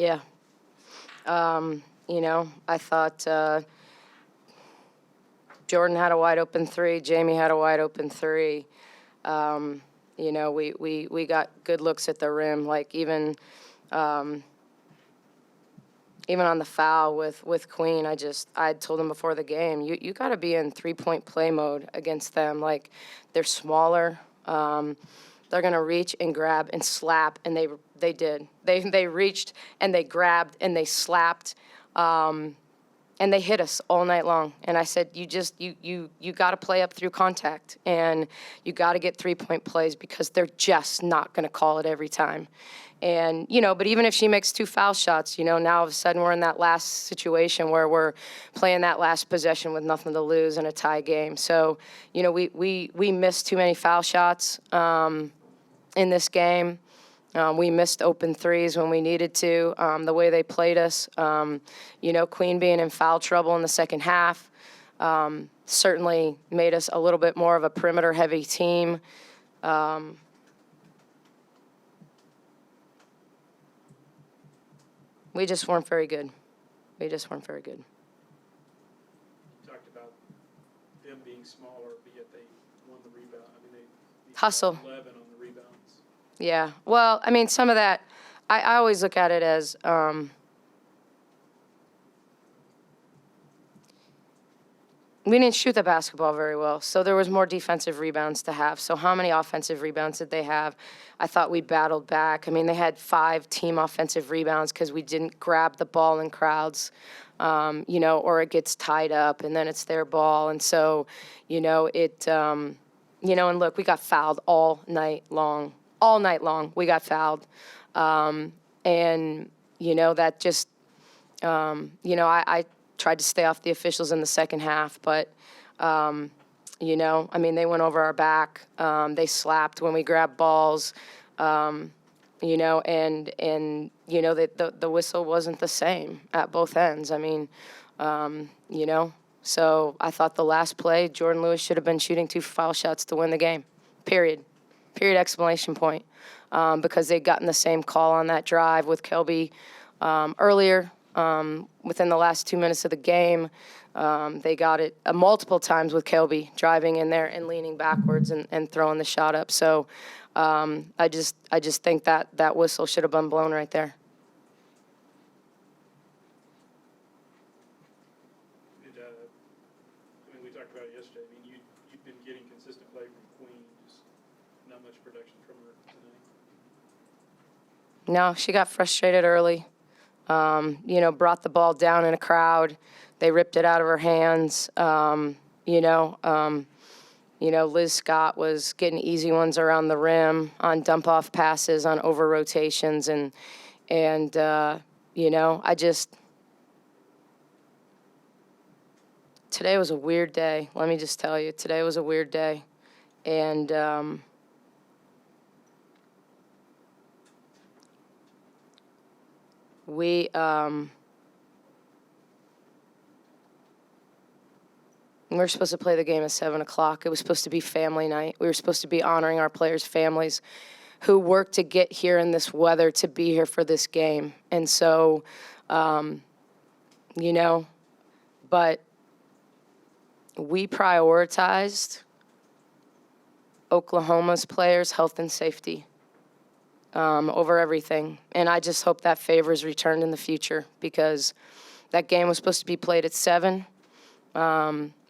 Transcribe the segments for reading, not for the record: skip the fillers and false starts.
Yeah. I thought Jordan had a wide open three. Jamie had a wide open three. We got good looks at the rim. Like even on the foul with Queen, I told him before the game, you got to be in 3-point play mode against them. Like they're smaller. They're gonna reach and grab and slap, and they did. They reached and they grabbed and they slapped. And they hit us all night long. And I said, you got to play up through contact, and you got to get 3-point plays because they're just not going to call it every time. And, but even if she makes 2 foul shots, now all of a sudden we're in that last situation where we're playing that last possession with nothing to lose in a tie game. So, we missed too many foul shots in this game. We missed open threes when we needed to, the way they played us. Queen being in foul trouble in the second half certainly made us a little bit more of a perimeter-heavy team. We just weren't very good. You talked about them being smaller, but yet they won the rebound. I mean, they hustle. 11 on the rebounds. Yeah. Well, I mean, some of that, I always look at it as we didn't shoot the basketball very well, so there was more defensive rebounds to have. So how many offensive rebounds did they have? I thought we battled back. I mean, they had 5 team offensive rebounds because we didn't grab the ball in crowds, or it gets tied up, and then it's their ball. And so, and look, we got fouled all night long. All night long, we got fouled. That just, I tried to stay off the officials in the second half, but, they went over our back. They slapped when we grabbed balls, the whistle wasn't the same at both ends. I mean, so I thought the last play, Jordan Lewis should have been shooting 2 foul shots to win the game, period, exclamation point, because they'd gotten the same call on that drive with Kelby earlier. Within the last 2 minutes of the game, they got it multiple times with Kelby driving in there and leaning backwards and throwing the shot up. So I just think that whistle should have been blown right there. We talked about it yesterday. I mean, you've been getting consistent play from Queen, just not much production from her tonight. No, she got frustrated early. Brought the ball down in a crowd. They ripped it out of her hands. Liz Scott was getting easy ones around the rim on dump-off passes, on over-rotations. Today was a weird day. Let me just tell you, today was a weird day. And we were supposed to play the game at 7 o'clock. It was supposed to be family night. We were supposed to be honoring our players' families who worked to get here in this weather to be here for this game. And so, but we prioritized Oklahoma's players' health and safety over everything. And I just hope that favor is returned in the future, because that game was supposed to be played at 7.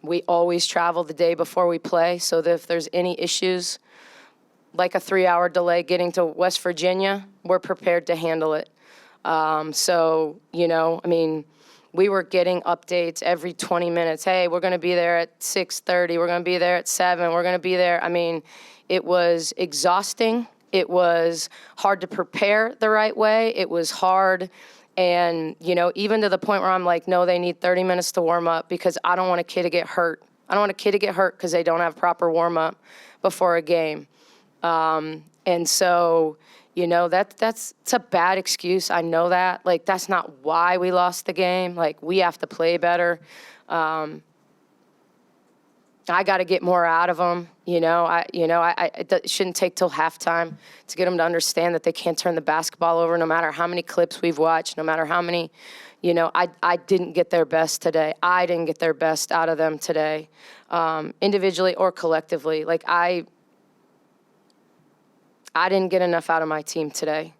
We always travel the day before we play, so that if there's any issues, like a 3-hour delay getting to West Virginia, we're prepared to handle it. We were getting updates every 20 minutes. Hey, we're going to be there at 6:30. We're going to be there at 7. We're going to be there. I mean, it was exhausting. It was hard to prepare the right way. It was hard. And, even to the point where I'm like, no, they need 30 minutes to warm up, because I don't want a kid to get hurt. I don't want a kid to get hurt because they don't have proper warm up before a game. And so, it's a bad excuse. I know that. Like, that's not why we lost the game. Like, we have to play better. I got to get more out of them. It shouldn't take till halftime to get them to understand that they can't turn the basketball over no matter how many clips we've watched, no matter how many, I didn't get their best today. I didn't get their best out of them today, individually or collectively. Like, I didn't get enough out of my team today.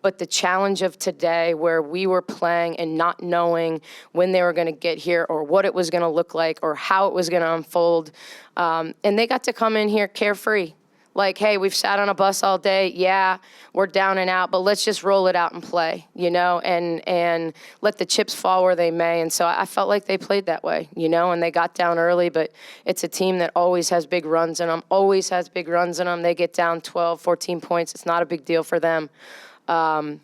But the challenge of today, where we were playing and not knowing when they were going to get here or what it was going to look like or how it was going to unfold, and they got to come in here carefree. Like, hey, we've sat on a bus all day. Yeah, we're down and out, but let's just roll it out and play, and let the chips fall where they may. And so I felt like they played that way, and they got down early, but it's a team that always has big runs in them, They get down 12, 14 points. It's not a big deal for them. But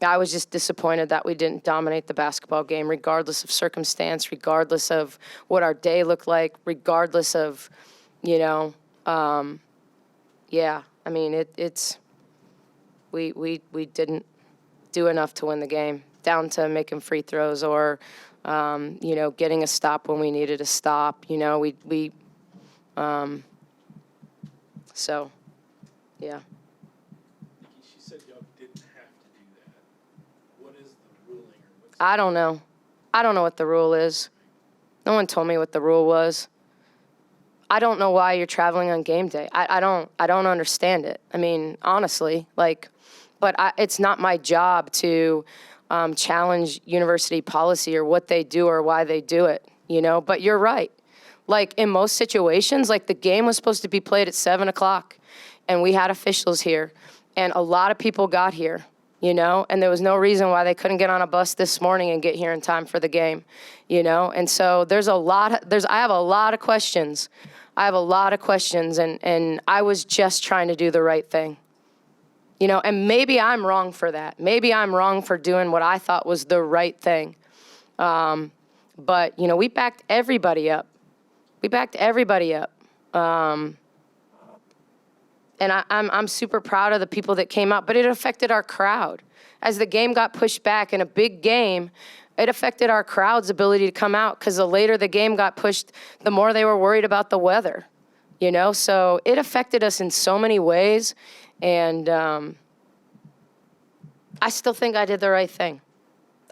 I was just disappointed that we didn't dominate the basketball game, regardless of circumstance, regardless of what our day looked like, regardless of, yeah. I mean, we didn't do enough to win the game, down to making free throws or, getting a stop when we needed a stop. So, yeah. Nicki, she said y'all didn't have to do that. What is the ruling? Or what's I don't know. I don't know what the rule is. No one told me what the rule was. I don't know why you're traveling on game day. I don't understand it. I mean, honestly, but it's not my job to challenge university policy or what they do or why they do it, But you're right. Like, in most situations, like, the game was supposed to be played at 7 o'clock, and we had officials here, and a lot of people got here, and there was no reason why they couldn't get on a bus this morning and get here in time for the game, And so I have a lot of questions. And I was just trying to do the right thing, and maybe I'm wrong for that. Maybe I'm wrong for doing what I thought was the right thing. But, we backed everybody up. And I'm super proud of the people that came out, but it affected our crowd. As the game got pushed back in a big game, it affected our crowd's ability to come out, because the later the game got pushed, the more they were worried about the weather, So it affected us in so many ways, and I still think I did the right thing.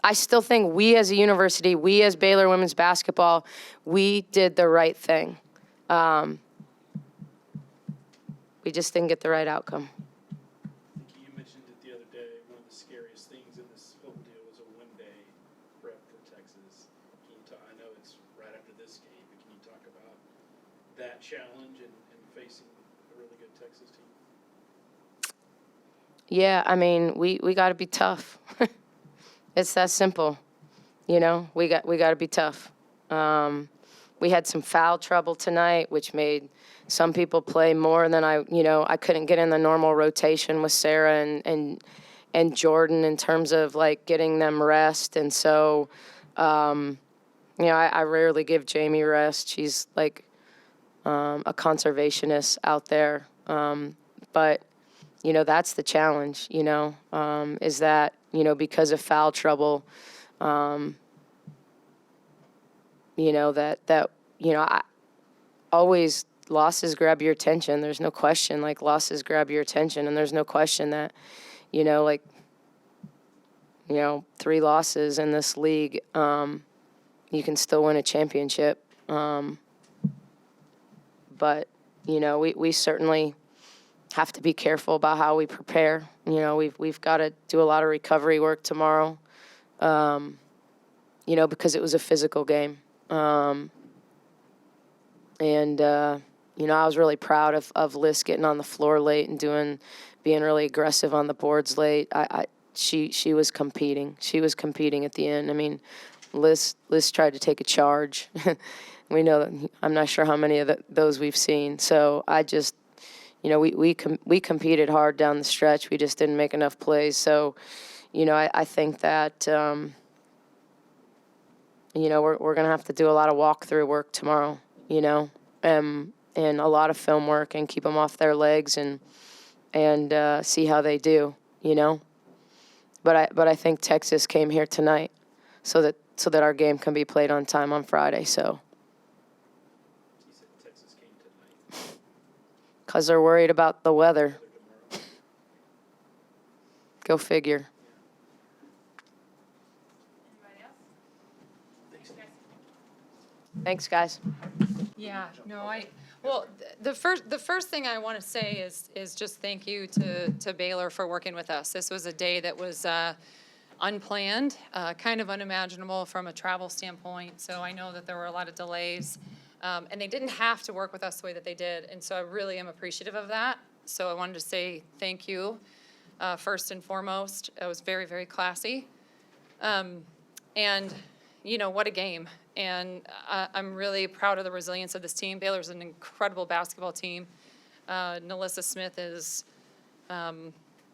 I still think we as a university, we as Baylor women's basketball, we did the right thing. We just didn't get the right outcome. Nicki, you mentioned it the other day. One of the scariest things in this whole deal was a one-day prep for Texas. Can you talk? I know it's right after this game, but can you talk about that challenge and facing a really good Texas team? Yeah, I mean, we got to be tough. It's that simple, we got to be tough. We had some foul trouble tonight, which made some people play more than I couldn't get in the normal rotation with Sarah and Jordan in terms of getting them rest. And so, I rarely give Jamie rest. She's a conservationist out there. But, that's the challenge, is that, because of foul trouble, I always, losses grab your attention. There's no question, losses grab your attention. And there's no question that, 3 losses in this league, you can still win a championship. But, we certainly have to be careful about how we prepare. We've got to do a lot of recovery work tomorrow, because it was a physical game. I was really proud of Liz getting on the floor late and being really aggressive on the boards late. She was competing. She was competing at the end. I mean, Liz tried to take a charge. We know that. I'm not sure how many of those we've seen. So I just, we competed hard down the stretch. We just didn't make enough plays. So, I think that, we're going to have to do a lot of walkthrough work tomorrow, and a lot of film work, and keep them off their legs and see how they do, But I think Texas came here tonight so that our game can be played on time on Friday. So, You said Texas came tonight. because they're worried about the weather. Tomorrow. Go figure. Anybody else? Thanks, guys. Yeah, no, well, the first thing I want to say is just thank you to Baylor for working with us. This was a day that was unplanned, kind of unimaginable from a travel standpoint. So I know that there were a lot of delays, and they didn't have to work with us the way that they did. And so I really am appreciative of that. So I wanted to say thank you, first and foremost. It was very, very classy. And, you know, what a game. And I'm really proud of the resilience of this team. Baylor's an incredible basketball team. Nalissa Smith is,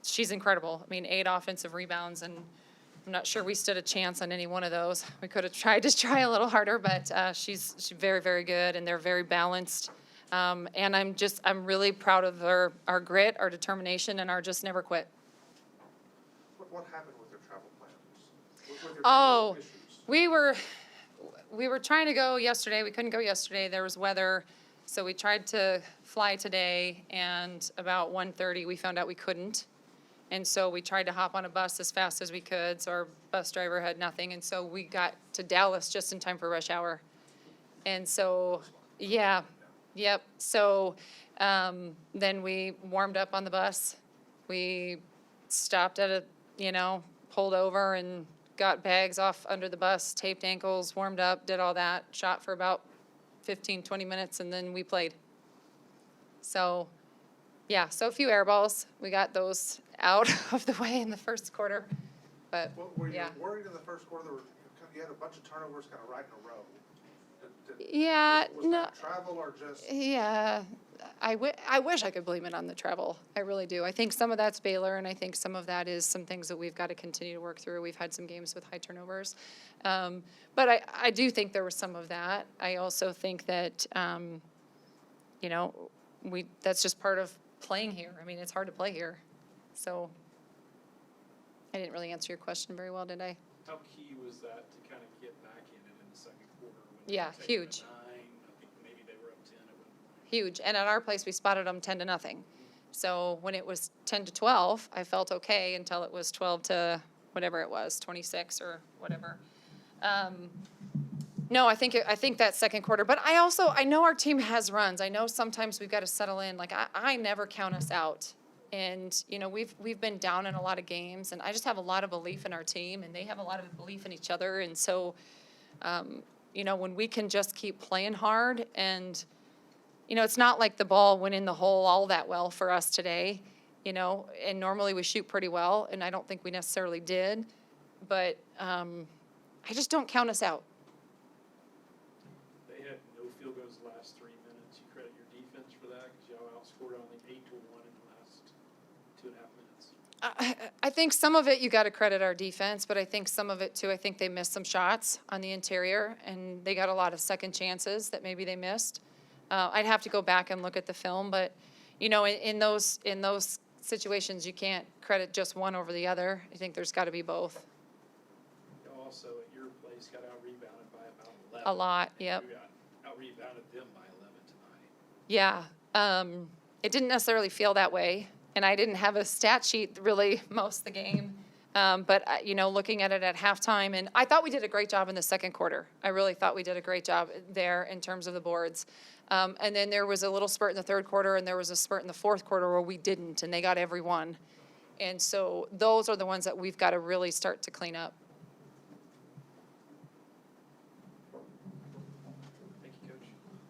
she's incredible. I mean, 8 offensive rebounds, and I'm not sure we stood a chance on any one of those. We could have tried to try a little harder, but she's very, very good, and they're very balanced. And I'm really proud of our grit, our determination, and our just never quit. What happened with their travel plans? What were their Oh, travel issues? we were trying to go yesterday. We couldn't go yesterday. There was weather. So we tried to fly today, and about 1:30 we found out we couldn't. And so we tried to hop on a bus as fast as we could. So our bus driver had nothing. And so we got to Dallas just in time for rush hour. And so, yeah, yep. So then we warmed up on the bus. We stopped at pulled over and got bags off under the bus, taped ankles, warmed up, did all that, shot for about 15, 20 minutes, and then we played. So, yeah, so a few air balls. We got those out of the way in the first quarter. But, Were you yeah. worried in the first quarter? You had a bunch of turnovers kind of right in a row. Yeah, Was no. that travel or just? Yeah, I wish I could blame it on the travel. I really do. I think some of that's Baylor, and I think some of that is some things that we've got to continue to work through. We've had some games with high turnovers. But I do think there was some of that. I also think that, that's just part of playing here. I mean, it's hard to play here. So I didn't really answer your question very well, did I? How key was that to kind of get back in it in the second quarter? When Yeah, they were taking huge. a 9, I think maybe they were up 10 at one point. Huge. And at our place, we spotted them 10-0. So when it was 10-12, I felt okay until it was 12 to whatever it was, 26 or whatever. No, I think that second quarter. But I know our team has runs. I know sometimes we've got to settle in. Like I never count us out. And we've been down in a lot of games, and I just have a lot of belief in our team, and they have a lot of belief in each other. And so, when we can just keep playing hard, and it's not like the ball went in the hole all that well for us today, and normally we shoot pretty well, and I don't think we necessarily did, but I just don't count us out. They had no field goals the last 3 minutes. You credit your defense for that because y'all outscored only 8-1 in the last 2.5 minutes. I think some of it you got to credit our defense, but I think some of it too, I think they missed some shots on the interior, and they got a lot of second chances that maybe they missed. I'd have to go back and look at the film, but in those situations you can't credit just one over the other. I think there's got to be both. Y'all also at your place got out-rebounded by about 11. A lot, and yep. You got out-rebounded them by 11 tonight. Yeah, it didn't necessarily feel that way, and I didn't have a stat sheet really most of the game. But looking at it at halftime, and I thought we did a great job in the second quarter. I really thought we did a great job there in terms of the boards. And then there was a little spurt in the third quarter, and there was a spurt in the fourth quarter where we didn't, and they got every one. And so those are the ones that we've got to really start to clean up.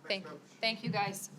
Thank you, Coach. Thank you, guys.